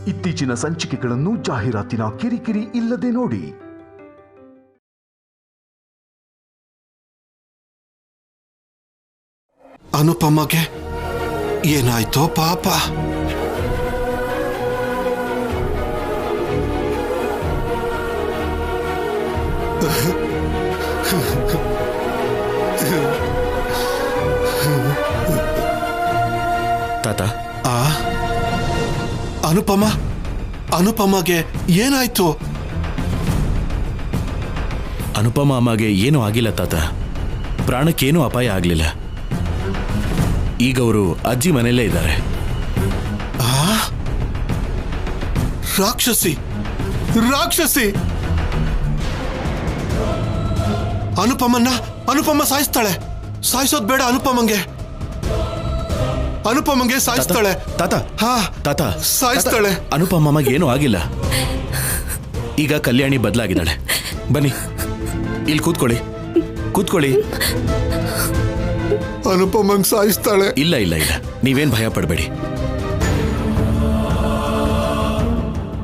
ಇತ್ತೀಚಿನ ಸಂಚಿಕೆಗಳನ್ನು ಜಾಹೀರಾತಿನ ಕಿರಿಕಿರಿ ಇಲ್ಲದೆ ನೋಡಿ. ಅನುಪಮಗೆ ಏನಾಯ್ತೋ ಪಾಪ. ತಾತ, ಅನುಪಮಗೆ ಏನಾಯ್ತು? ಅನುಪಮ ಅಮ್ಮಗೆ ಏನೂ ಆಗಿಲ್ಲ ತಾತ. ಪ್ರಾಣಕ್ಕೇನೂ ಅಪಾಯ ಆಗಲಿಲ್ಲ. ಈಗ ಅವರು ಅಜ್ಜಿ ಮನೆಯಲ್ಲೇ ಇದ್ದಾರೆ. ರಾಕ್ಷಸಿ ಅನುಪಮ ಸಾಯಿಸ್ತಾಳೆ. ಸಾಯಿಸೋದ್ ಬೇಡ. ಅನುಪಮಂಗೆ ಸಾಯಿಸ್ತಾಳೆ. ತಾತ ಸಾಯಿಸ್ತಾಳೆ. ಅನುಪಮ ಅಮ್ಮಗೆ ಏನೂ ಆಗಿಲ್ಲ. ಈಗ ಕಲ್ಯಾಣಿ ಬದಲಾಗಿದ್ದಾಳೆ. ಬನ್ನಿ, ಇಲ್ಲಿ ಕೂತ್ಕೊಳ್ಳಿ. ಅನುಪಮಂಗ್ ಸಾಯಿಸ್ತಾಳೆ. ಇಲ್ಲ, ನೀವೇನ್ ಭಯ ಪಡಬೇಡಿ.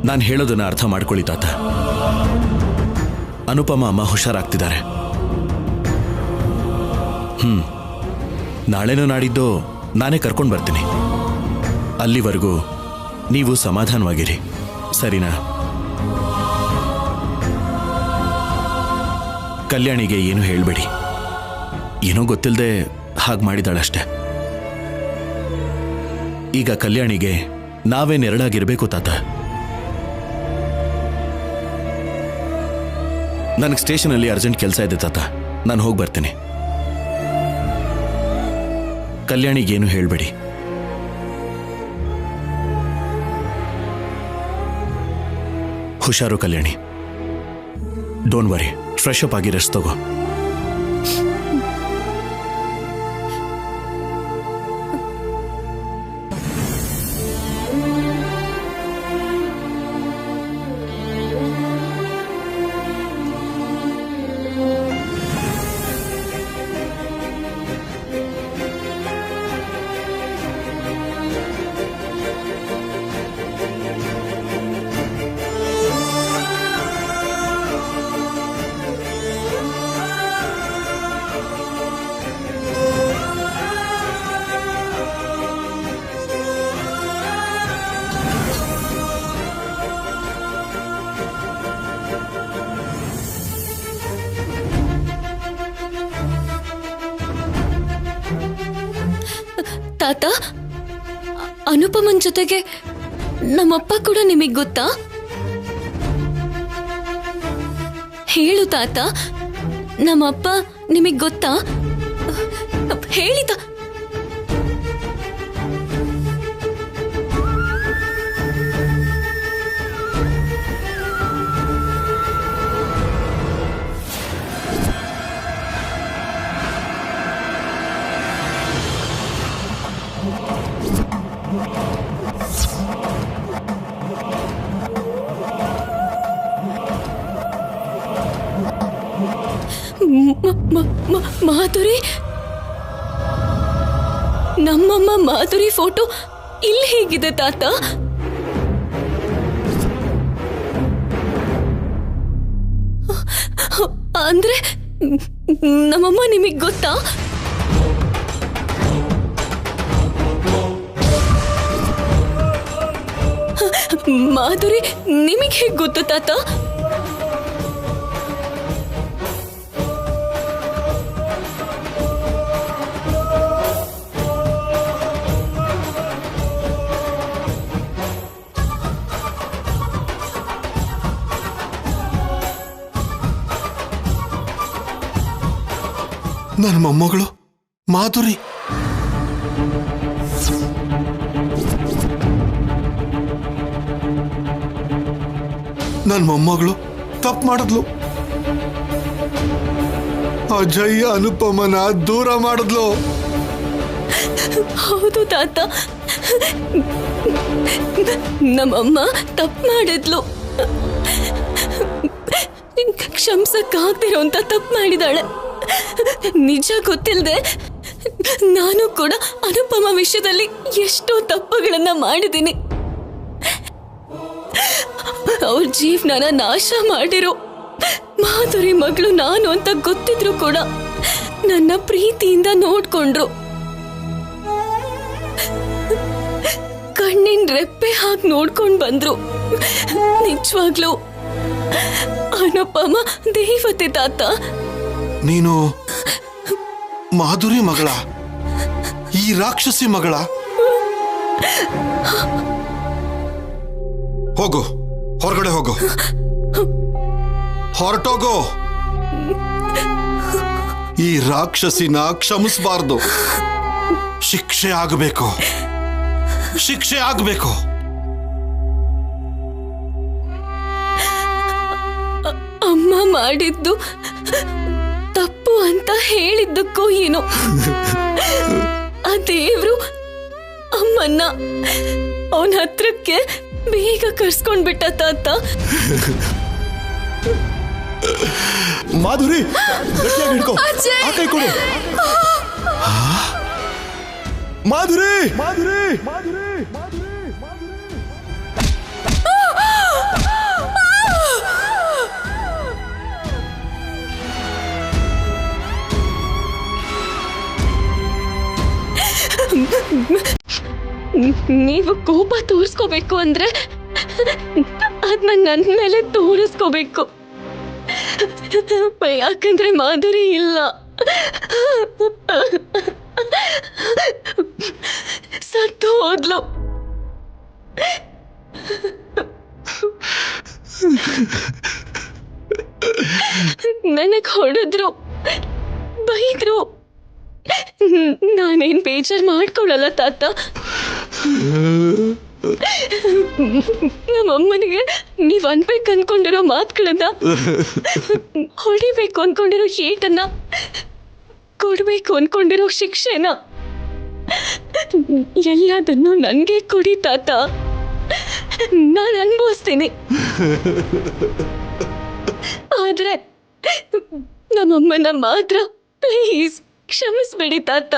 ನಾನು ಹೇಳೋದನ್ನ ಅರ್ಥ ಮಾಡ್ಕೊಳ್ಳಿ ತಾತ. ಅನುಪಮ ಅಮ್ಮ ಹುಷಾರಾಗ್ತಿದ್ದಾರೆ. ನಾಳೆನೋ ನಾಡಿದ್ದು ನಾನೇ ಕರ್ಕೊಂಡು ಬರ್ತೀನಿ. ಅಲ್ಲಿವರೆಗೂ ನೀವು ಸಮಾಧಾನವಾಗಿರಿ, ಸರಿನಾ? ಕಲ್ಯಾಣಿಗೆ ಏನು ಹೇಳಬೇಡಿ. ಏನೋ ಗೊತ್ತಿಲ್ಲದೆ ಹಾಗೆ ಮಾಡಿದಾಳಷ್ಟೆ. ಈಗ ಕಲ್ಯಾಣಿಗೆ ನಾವೇ ನೆರಳಾಗಿರ್ಬೇಕು ತಾತ. ನನಗೆ ಸ್ಟೇಷನಲ್ಲಿ ಅರ್ಜೆಂಟ್ ಕೆಲಸ ಇದೆ ತಾತ, ನಾನು ಹೋಗಿ ಬರ್ತೀನಿ. ಕಲ್ಯಾಣಿಗೇನು ಹೇಳಬೇಡಿ. ಹುಷಾರು ಕಲ್ಯಾಣಿ. ಡೋಂಟ್ ವರಿ, ಫ್ರೆಶ್ ಅಪ್ ಆಗಿ ರೆಸ್ಟ್ ತಗೋ. ತಾತ, ಅನುಪಮನ್ ಜೊತೆಗೆ ನಮ್ಮಪ್ಪ ಕೂಡ ನಿಮಗ್ ಗೊತ್ತಾ? ಹೇಳು ತಾತ, ನಮ್ಮಪ್ಪ ನಿಮಗ್ ಗೊತ್ತಾ? ಹೇಳಿ ಮಾಧುರಿ, ನಮ್ಮಮ್ಮ ಮಾಧುರಿ ಫೋಟೋ ಇಲ್ಲಿ ಹೇಗಿದೆ ತಾತ? ಅಂದ್ರೆ ನಮ್ಮಮ್ಮ ನಿಮಗ್ ಗೊತ್ತಾ? ಮಾಧುರಿ ನಿಮಗ್ ಹೇಗ್ ಗೊತ್ತು ತಾತ? ನನ್ನ ಮೊಮ್ಮಗಳು ಮಾಧುರಿ. ನನ್ನ ಮೊಮ್ಮಗಳು ತಪ್ಪು ಮಾಡಿದ್ಲು. ಅಜಯ್ ಅನುಪಮನ ದೂರ ಮಾಡಿದ್ಲು. ಹೌದು ತಾತ, ನಮ್ಮಮ್ಮ ತಪ್ಪು ಮಾಡಿದ್ಲು. ಕ್ಷಮಿಸಕ್ಕಾಗ್ತಿರೋಂತ ತಪ್ಪು ಮಾಡಿದಾಳೆ. ನಿಜ ಗೊತ್ತಿಲ್ಲದೆ ನಾನು ಕೂಡ ಅನುಪಮ ವಿಷಯದಲ್ಲಿ ಎಷ್ಟೋ ತಪ್ಪುಗಳನ್ನ ಮಾಡಿದ್ದೀನಿ. ಅವ್ರ ಜೀವನನ ನಾಶ ಮಾಡಿರೋ ಮಾಧುರಿ ಮಗಳು ನಾನು ಅಂತ ಗೊತ್ತಿದ್ರು ಕೂಡ ನನ್ನ ಪ್ರೀತಿಯಿಂದ ನೋಡ್ಕೊಂಡ್ರು. ಕಣ್ಣಿನ ರೆಪ್ಪೆ ಹಾಕಿ ನೋಡ್ಕೊಂಡ್ ಬಂದ್ರು. ನಿಜವಾಗ್ಲೂ ಅನುಪಮ ದೇವತೆ ತಾತ. ನೀನು ಮಾಧುರಿ ಮಗಳ, ಈ ರಾಕ್ಷಸಿ ಮಗಳ? ಹೋಗು, ಹೊರಗಡೆ ಹೋಗು, ಹೊರಟೋಗೋ. ಈ ರಾಕ್ಷಸಿನ ಕ್ಷಮಿಸಬಾರ್ದು. ಶಿಕ್ಷೆ ಆಗಬೇಕು, ಶಿಕ್ಷೆ ಆಗಬೇಕು. ಅಮ್ಮ ಮಾಡಿದ್ದು ತಪ್ಪು ಅಂತ ಹೇಳಿದ್ದಕ್ಕೋ ಏನೋ ಆ ದೇವ್ರು ಅಮ್ಮನ್ನ ಅವನ ಹತ್ರಕ್ಕೆ ಬೇಗ ಕರ್ಸ್ಕೊಂಡ್ಬಿಟ್ಟ ತಾತ. ಮಾಧುರಿ, ಗಟ್ಟಿಯಾಗಿ ಹಿಡ್ಕೋ. ಆ ಕೈ ಕೊಡು. ಮಾಧುರಿ, ಮಾಧುರಿ, ಮಾಧುರಿ, ನೀವು ಕೋಪ ತೋರಿಸ್ಕೋಬೇಕು ಅಂದ್ರೆ ಅದನ್ನ ನನ್ನ ಮೇಲೆ ತೋರಿಸ್ಕೋಬೇಕು. ಯಾಕಂದ್ರೆ ಮಾಧುರಿ ಇಲ್ಲ, ಸತ್ತು ಹೋದ್ಲು. ನನಗ್ ಹೊಡೆದ್ರು, ಬೈದ್ರು. ನಾನೇನ್ ಬೇಜಾರ್ ಮಾಡ್ಕೊಳಲ್ಲ ತಾತ. ನಮ್ಮಮ್ಮನಿಗೆ ನೀವ್ ಅನ್ಬೇಕು ಅನ್ಕೊಂಡಿರೋ ಮಾತುಗಳನ್ನ, ಹೊಡಿಬೇಕು ಅನ್ಕೊಂಡಿರೋ ಏಟನ್ನ, ಕೊಡ್ಬೇಕು ಅನ್ಕೊಂಡಿರೋ ಶಿಕ್ಷೆನ ಎಲ್ಲದನ್ನು ನನ್ಗೆ ಕೊಡಿ ತಾತ. ನಾನು ಅನ್ಭವಿಸ್ತೀನಿ. ಆದ್ರೆ ನಮ್ಮಮ್ಮನ ಮಾತ್ರ ಪ್ಲೀಸ್ ಕ್ಷಮಿಸ್ಬೇಡಿ ತಾತ.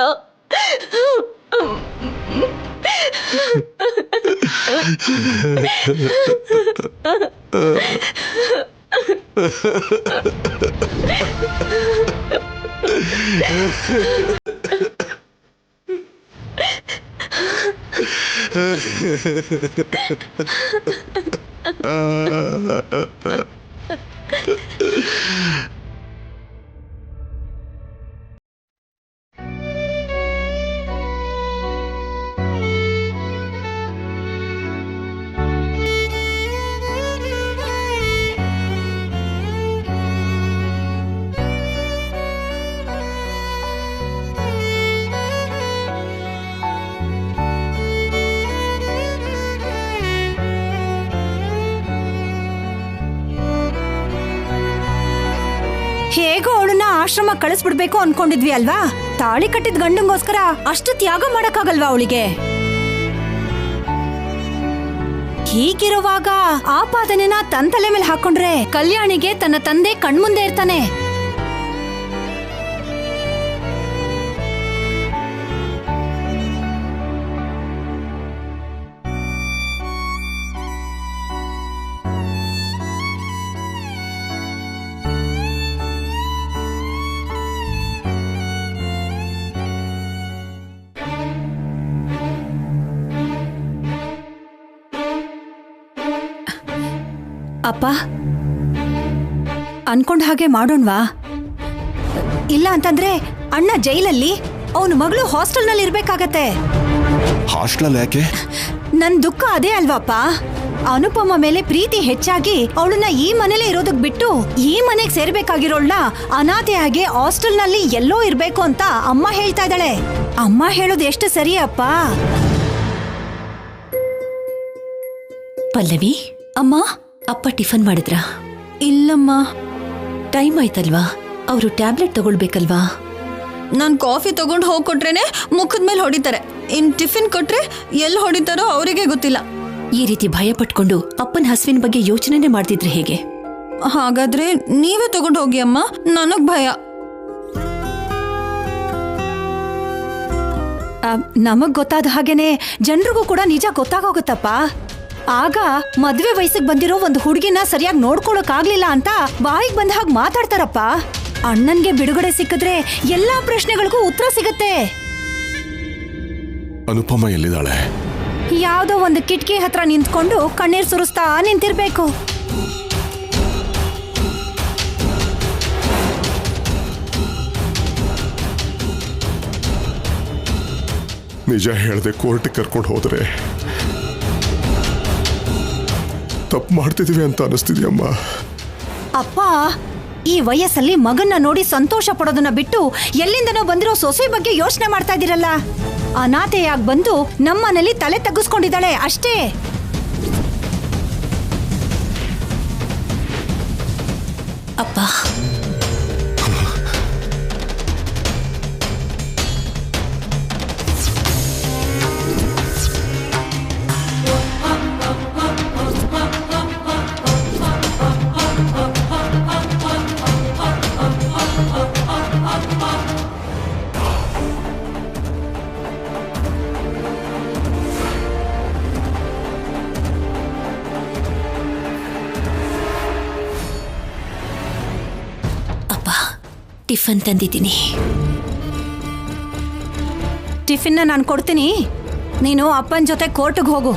ಹೇಗೋ ಅವಳನ್ನ ಆಶ್ರಮ ಕಳಿಸ್ಬಿಡ್ಬೇಕು ಅನ್ಕೊಂಡಿದ್ವಿ ಅಲ್ವಾ? ತಾಳಿ ಕಟ್ಟಿದ ಗಂಡಂಗೋಸ್ಕರ ಅಷ್ಟು ತ್ಯಾಗ ಮಾಡಕ್ಕಾಗಲ್ವಾ ಅವಳಿಗೆ? ಹೀಗಿರುವಾಗ ಆಪಾದನೆನ ತನ್ನ ತಲೆ ಮೇಲೆ ಹಾಕೊಂಡ್ರೆ ಕಲ್ಯಾಣಿಗೆ ತನ್ನ ತಂದೆ ಕಣ್ಮುಂದೆ ಇರ್ತಾನೆ. ಅಪ್ಪ, ಅನ್ಕೊಂಡ್ ಹಾಗೆ ಮಾಡೋಣ್ವಾ? ಇಲ್ಲ ಅಂತಂದ್ರೆ ಅಣ್ಣ ಜೈಲಲ್ಲಿ, ಅವನ ಮಗಳು ಹಾಸ್ಟೆಲ್ನಲ್ಲಿ ಇರ್ಬೇಕಾಗತ್ತೆ. ಹಾಸ್ಟೆಲ್ ಯಾಕೆ? ನನ್ ದುಃಖ ಅದೇ ಅಲ್ವಾಪ್ಪ. ಅನುಪಮ ಮೇಲೆ ಪ್ರೀತಿ ಹೆಚ್ಚಾಗಿ ಅವಳನ್ನ ಈ ಮನೇಲೆ ಇರೋದಕ್ ಬಿಟ್ಟು ಈ ಮನೆಗ್ ಸೇರ್ಬೇಕಾಗಿರೋಳ್ನ ಅನಾಥೆಯಾಗಿ ಹಾಸ್ಟೆಲ್ನಲ್ಲಿ ಎಲ್ಲೋ ಇರ್ಬೇಕು ಅಂತ ಅಮ್ಮ ಹೇಳ್ತಾ ಇದ್ದಾಳೆ. ಅಮ್ಮ ಹೇಳೋದು ಎಷ್ಟು ಸರಿ ಅಪ್ಪ. ಪಲ್ಲವಿ, ಅಮ್ಮ, ಅಪ್ಪ ಟಿಫನ್ ಮಾಡಿದ್ರಾ? ಇಲ್ಲಮ್ಮ. ಟೈಮ್ ಆಯ್ತಲ್ವಾ? ಅವರು ಟ್ಯಾಬ್ಲೆಟ್ ತಗೊಳ್ಬೇಕಲ್ವಾ? ನಾನ್ ಕಾಫಿ ತಗೊಂಡು ಹೋಗ್ಕೊಟ್ರೇನೆ ಮುಖದ ಮೇಲೆ ಹೊಡಿತಾರೆ. ಇನ್ ಟಿಫಿನ್ ಕೊಟ್ರೆ ಎಲ್ಲಿ ಹೊಡಿತಾರೋ ಅವರಿಗೆ ಗೊತ್ತಿಲ್ಲ. ಈ ರೀತಿ ಭಯ ಪಟ್ಕೊಂಡು ಅಪ್ಪನ ಹಸುವಿನ ಬಗ್ಗೆ ಯೋಚನೆ ಮಾಡ್ತಿದ್ರೆ ಹೇಗೆ? ಹಾಗಾದ್ರೆ ನೀವೇ ತಗೊಂಡು ಹೋಗಿ ಅಮ್ಮ, ನನಗ್ ಭಯ. ನಮಗ್ ಗೊತ್ತಾದ ಹಾಗೇನೆ ಜನರಿಗೂ ಕೂಡ ನಿಜ ಗೊತ್ತಾಗೋಗುತ್ತಪ್ಪ. ಆಗ ಮದ್ವೆ ವಯಸ್ಸಿಗೆ ಬಂದಿರೋ ಒಂದು ಹುಡುಗಿನ ಸರಿಯಾಗಿ ನೋಡ್ಕೊಳಕ್ ಆಗ್ಲಿಲ್ಲ ಅಂತ ಬಾಯಿಗೆ ಬಂದ ಹಾಗೆ ಮಾತಾಡ್ತಾರಪ್ಪ. ಅಣ್ಣನ್ಗೆ ಬಿಡುಗಡೆ ಸಿಕ್ಕಿದ್ರೆ ಎಲ್ಲಾ ಪ್ರಶ್ನೆಗಳಿಗೂ ಉತ್ತರ ಸಿಗತ್ತೆ. ಅನುಪಮ ಎಲ್ಲಿದ್ದಾಳೆ? ಯಾವ್ದೋ ಒಂದು ಕಿಟಕಿ ಹತ್ರ ನಿಂತ್ಕೊಂಡು ಕಣ್ಣೀರ್ ಸುರಿಸ್ತಾ ನಿಂತಿರ್ಬೇಕು. ನಿಜ ಹೇಳ್ದೆ ಕೋರ್ಟಿಗೆ ಕರ್ಕೊಂಡು ಹೋದ್ರೆ ತಪ್ಪು ಮಾಡ್ತಿದೀವಿ ಅಂತ ಅನಿಸ್ತಿದ್ಯಮ್ಮ. ಅಪ್ಪ, ಈ ವಯಸ್ಸಲ್ಲಿ ಮಗನ್ನ ನೋಡಿ ಸಂತೋಷ ಪಡೋದನ್ನ ಬಿಟ್ಟು ಎಲ್ಲಿಂದನೋ ಬಂದಿರೋ ಸೊಸೆ ಬಗ್ಗೆ ಯೋಚನೆ ಮಾಡ್ತಾ ಇದ್ದೀರಲ್ಲ. ಅನಾಥೆಯಾಗಿ ಬಂದು ನಮ್ಮನೇಲಿ ತಲೆ ತಗ್ಗಿಸ್ಕೊಂಡಿದ್ದಾಳೆ ಅಷ್ಟೇ. ಅಪ್ಪ, ಟಿಫನ್ ತಂದಿದ್ದೀನಿ. ಟಿಫಿನ್ನ ನಾನು ಕೊಡ್ತೀನಿ, ನೀನು ಅಪ್ಪನ ಜೊತೆ ಕೋರ್ಟ್ಗೆ ಹೋಗು.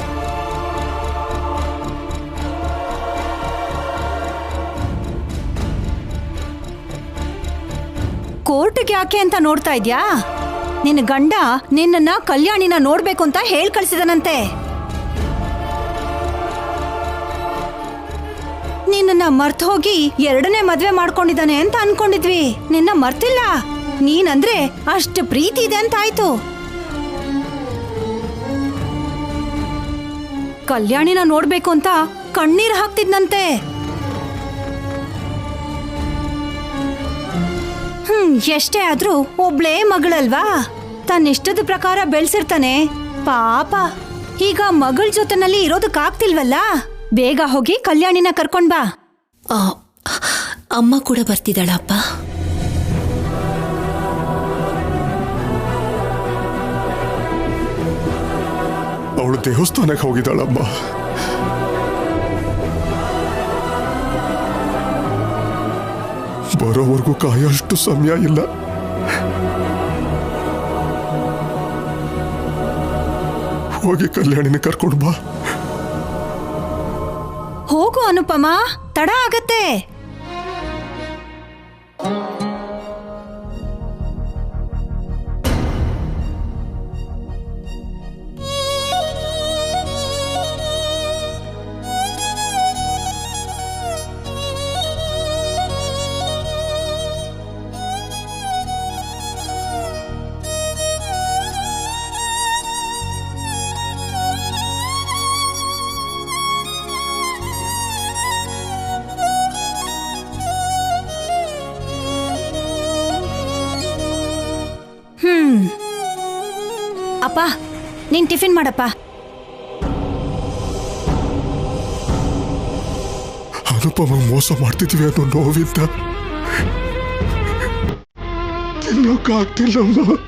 ಕೋರ್ಟ್ಗೆ ಯಾಕೆ ಅಂತ ನೋಡ್ತಾ ಇದ್ಯಾ? ನಿನ್ನ ಗಂಡ ನಿನ್ನನ್ನ ಕಲ್ಯಾಣಿನ ನೋಡ್ಬೇಕು ಅಂತ ಹೇಳ್ ಕಳ್ಸಿದನಂತೆ. ನಿನ್ನ ಮರ್ತ್ ಹೋಗಿ 2ನೇ ಮದ್ವೆ ಮಾಡ್ಕೊಂಡಿದ್ದಾನೆ ಅಂತ ಅನ್ಕೊಂಡಿದ್ವಿ. ನಿನ್ನ ಮರ್ತಿಲ್ಲ. ನೀನಂದ್ರೆ ಅಷ್ಟು ಪ್ರೀತಿ ಇದೆ ಅಂತ ಆಯ್ತು. ಕಲ್ಯಾಣಿನ ನೋಡ್ಬೇಕು ಅಂತ ಕಣ್ಣೀರ್ ಹಾಕ್ತಿದ್ನಂತೆ. ಎಷ್ಟೇ ಆದ್ರೂ ಒಬ್ಳೇ ಮಗಳಲ್ವಾ, ತನ್ನಿಷ್ಟದ ಪ್ರಕಾರ ಬೆಳ್ಸಿರ್ತಾನೆ. ಪಾಪ, ಈಗ ಮಗಳ ಜೊತೆನಲ್ಲಿ ಇರೋದಕ್ಕಾಗ್ತಿಲ್ವಲ್ಲ. ಬೇಗ ಹೋಗಿ ಕಲ್ಯಾಣಿನ ಕರ್ಕೊಂಡ್ ಬಾ. ಅಮ್ಮ ಕೂಡ ಬರ್ತಿದ್ದಾಳ ಅಪ್ಪ? ಅವಳು ದೇವಸ್ಥಾನಕ್ಕೆ ಹೋಗಿದ್ದಾಳಮ್ಮ. ಬರೋವರೆಗೂ ಕಾಯೋಷ್ಟು ಸಮಯ ಇಲ್ಲ. ಹೋಗಿ ಕಲ್ಯಾಣಿನ ಕರ್ಕೊಂಡು ಬಾ. ಹೋಗು ಅನುಪಮ, ತಡ ಆಗತ್ತೆ. ಅಪ್ಪ, ನೀನ್ ಟಿಫಿನ್ ಮಾಡಪ್ಪ. ಅನುಪಮ ಮೋಸ ಮಾಡ್ತಿದ್ವಿ ಅನ್ನೋ ನೋವಿಂದ ತಿನ್ನೋಕ್ಕಾಗ್ತಿಲ್ಲಮ್ಮ.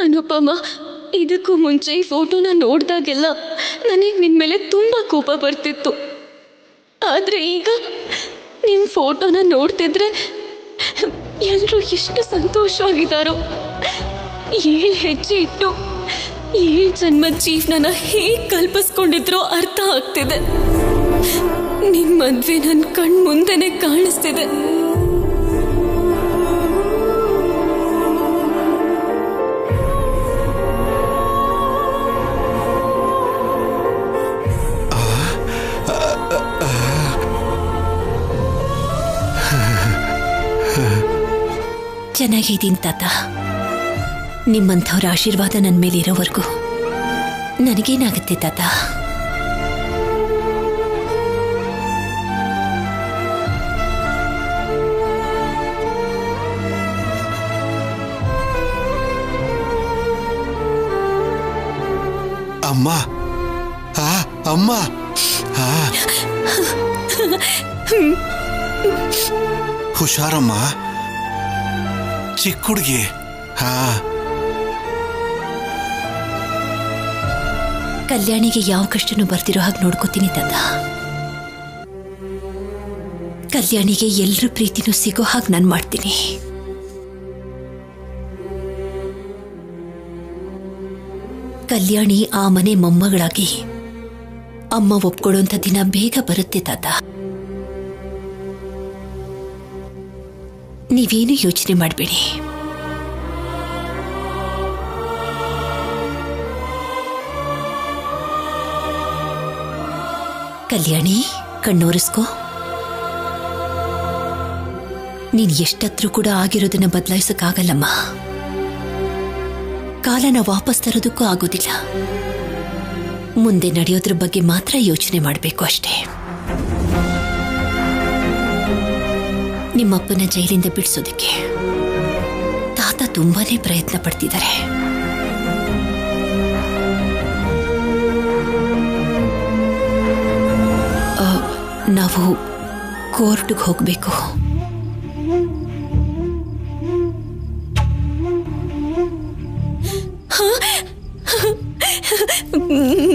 ಅನುಪಮ, ಇದಕ್ಕೂ ಮುಂಚೆ ಈ ಫೋಟೋನ ನೋಡಿದಾಗೆಲ್ಲ ನನಗೆ ನಿನ್ನ ಮೇಲೆ ತುಂಬ ಕೋಪ ಬರ್ತಿತ್ತು. ಆದರೆ ಈಗ ನಿಮ್ಮ ಫೋಟೋನ ನೋಡ್ತಿದ್ರೆ ಎಲ್ಲರೂ ಎಷ್ಟು ಸಂತೋಷವಾಗಿದ್ದಾರೋ. 7 ಹೆಜ್ಜೆ ಇಟ್ಟು 7 ಜನ್ಮದ ಜೀವನನ ಹೇಗೆ ಕಲ್ಪಿಸ್ಕೊಂಡಿದ್ರೋ ಅರ್ಥ ಆಗ್ತಿದೆ. ನಿನ್ ಮದ್ವೆ ನನ್ನ ಕಣ್ ಮುಂದೆನೆ ಕಾಣಿಸ್ತಿದೆ. ಚೆನ್ನಾಗಿದ್ದೀನಿ ತಾತ. ನಿಮ್ಮಂಥವ್ರ ಆಶೀರ್ವಾದ ನನ್ನ ಮೇಲೆ ಇರೋವರೆಗೂ ನನಗೇನಾಗುತ್ತೆ ತಾತ? ಅಮ್ಮ ಅಮ್ಮ ಹುಷಾರಮ್ಮ, ಚಿಕ್ಕ ಹುಡುಗಿ. ಕಲ್ಯಾಣಿಗೆ ಯಾವ ಕಷ್ಟನೂ ಬರ್ತಿರೋ ಹಾಗೆ ನೋಡ್ಕೋತೀನಿ ತಾತ. ಕಲ್ಯಾಣಿಗೆ ಎಲ್ರ ಪ್ರೀತಿನೂ ಸಿಗೋ ಹಾಗೆ ನಾನು ಮಾಡ್ತೀನಿ. ಕಲ್ಯಾಣಿ ಆ ಮನೆ ಮೊಮ್ಮಗಳಾಗಿ ಅಮ್ಮ ಒಪ್ಕೊಳ್ಳೋಂಥ ದಿನ ಬೇಗ ಬರುತ್ತೆ ತಾತ. ನೀವೇನು ಯೋಚನೆ ಮಾಡಬೇಡಿ. ಕಲ್ಯಾಣಿ, ಕಣ್ಣೋರಿಸ್ಕೋ. ನೀನ್ ಎಷ್ಟತ್ರ ಕೂಡ ಆಗಿರೋದನ್ನ ಬದಲಾಯಿಸಕ್ಕಾಗಲ್ಲಮ್ಮ. ಕಾಲನ ವಾಪಸ್ ತರೋದಕ್ಕೂ ಆಗೋದಿಲ್ಲ. ಮುಂದೆ ನಡೆಯೋದ್ರ ಬಗ್ಗೆ ಮಾತ್ರ ಯೋಚನೆ ಮಾಡಬೇಕು ಅಷ್ಟೇ. ನಿಮ್ಮಪ್ಪನ ಜೈಲಿಂದ ಬಿಡಿಸೋದಕ್ಕೆ ತಾತ ತುಂಬಾನೇ ಪ್ರಯತ್ನ ಪಡ್ತಿದ್ದಾರೆ. ನಾವು ಕೋರ್ಟ್ಗೆ ಹೋಗಬೇಕು.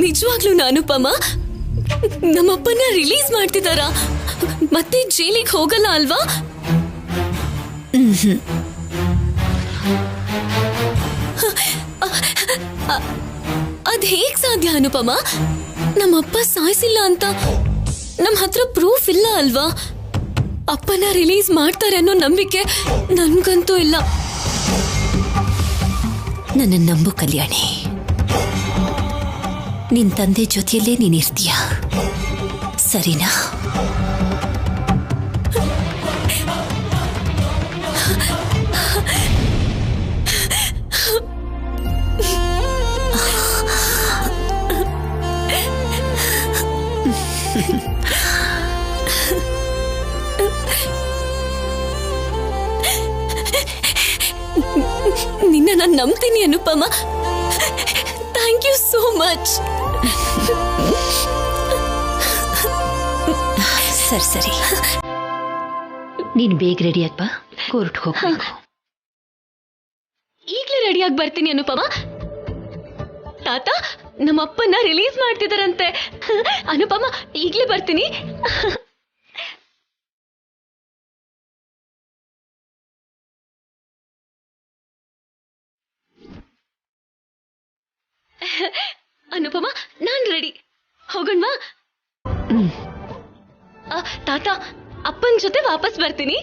ನಿಜವಾಗ್ಲೂ ಅನುಪಮ, ನಮ್ಮಪ್ಪನ ರಿಲೀಸ್ ಮಾಡ್ತಿದಾರಾ? ಮತ್ತೆ ಜೈಲಿಗೆ ಹೋಗಲ್ಲ ಅಲ್ವಾ? ಅದ್ ಹೇಗ್ ಸಾಧ್ಯ ಅನುಪಮ? ನಮ್ಮಪ್ಪ ಸಾಯಿಸಿಲ್ಲ ಅಂತ ನಮ್ ಹತ್ರ ಪ್ರೂಫ್ ಇಲ್ಲ ಅಲ್ವಾ? ಅಪ್ಪನ ರಿಲೀಸ್ ಮಾಡ್ತಾರೆ ಅನ್ನೋ ನಂಬಿಕೆ ನನ್ಗಂತೂ ಇಲ್ಲ. ನನ್ನ ನಂಬು ಕಲ್ಯಾಣಿ. ನಿನ್ ತಂದೆ ಜೊತೆಯಲ್ಲೇ ನೀನಿರ್ತೀಯ, ಸರಿನಾ? ನಿನ್ನ ನಾನು ನಂಬ್ತೀನಿ Anupama. Thank you so much. ಸರಿ, ನೀನ್ ಬೇಗ ರೆಡಿ ಆಗ್ಬಾ, ಕೋರ್ಟ್ ಹೋಗ್ಬೇಕು. ಈಗ್ಲೇ ರೆಡಿಯಾಗಿ ಬರ್ತೀನಿ ಅನುಪಮ. ತಾತ, ನಮ್ಮಪ್ಪನ ರಿಲೀಸ್ ಮಾಡ್ತಿದಾರಂತೆ. ಅನುಪಮ, ಈಗ್ಲೇ ಬರ್ತೀನಿ. ಅನುಪಮ, ನಾನ್ ರೆಡಿ. ಹೋಗೋಣವಾ? ತಾತ, ಅಪ್ಪನ ಜೊತೆ ವಾಪಸ್ ಬರ್ತೀನಿ.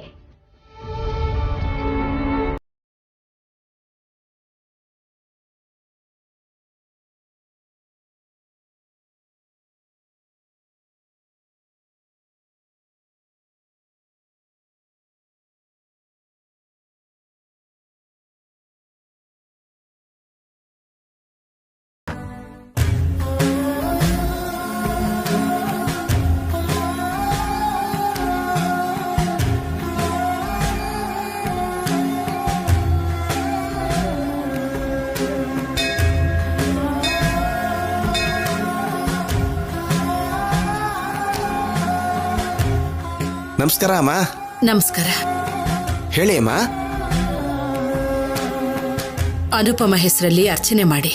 ನಮಸ್ಕಾರ ಅಮ್ಮ. ನಮಸ್ಕಾರ. ಹೇಳಿ ಅಮ್ಮ. ಅನುಪಮ ಹೆಸರಲ್ಲಿ ಅರ್ಚನೆ ಮಾಡಿ.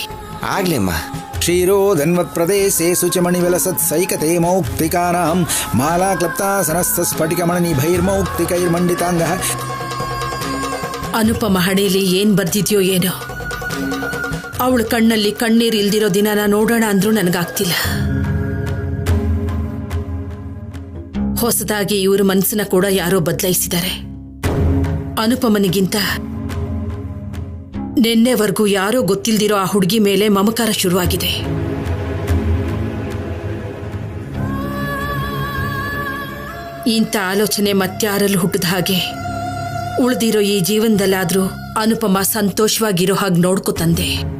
ಆಗ್ಲಿ ಅಮ್ಮ. ಕ್ಷೀರೋ ಧನ್ವತ್ ಪ್ರದೇಶೆ ಶುಚಮಣಿ ವಿಲಸತ್ ಸೈಕತೆ ಮೌಕ್ತಿಕಾನಾಂ ಮಾಲಾ ಕ್ಲಪ್ತಾ ಸನಸ್ಥ ಸ್ಫಟಿಕಮಣಿ ಭೈರ್ಮೌಕ್ತಿಕೈರ್ಮಂಡಿತಾಂಗ. ಅನುಪಮ ಹಣೆಯಲ್ಲಿ ಏನ್ ಬರ್ದಿದ್ಯೋ ಏನೋ, ಅವಳ ಕಣ್ಣಲ್ಲಿ ಕಣ್ಣೀರು ಇಲ್ದಿರೋ ದಿನನ ನೋಡೋಣ ಅಂದ್ರೂ ನನಗಾಗ್ತಿಲ್ಲ. ಹೊಸದಾಗಿ ಇವ್ರ ಮನಸ್ಸನ್ನ ಕೂಡ ಯಾರೋ ಬದಲಾಯಿಸಿದ್ದಾರೆ. ಅನುಪಮನಿಗಿಂತ ನಿನ್ನೆವರೆಗೂ ಯಾರೋ ಗೊತ್ತಿಲ್ದಿರೋ ಆ ಹುಡುಗಿ ಮೇಲೆ ಮಮಕಾರ ಶುರುವಾಗಿದೆ. ಇಂಥ ಆಲೋಚನೆ ಮತ್ಯಾರಲ್ಲೂ ಹುಟ್ಟಿದ ಹಾಗೆ ಉಳಿದಿರೋ ಈ ಜೀವನದಲ್ಲಾದ್ರೂ ಅನುಪಮ ಸಂತೋಷವಾಗಿರೋ ಹಾಗೆ ನೋಡ್ಕೊ ತಂದೆ.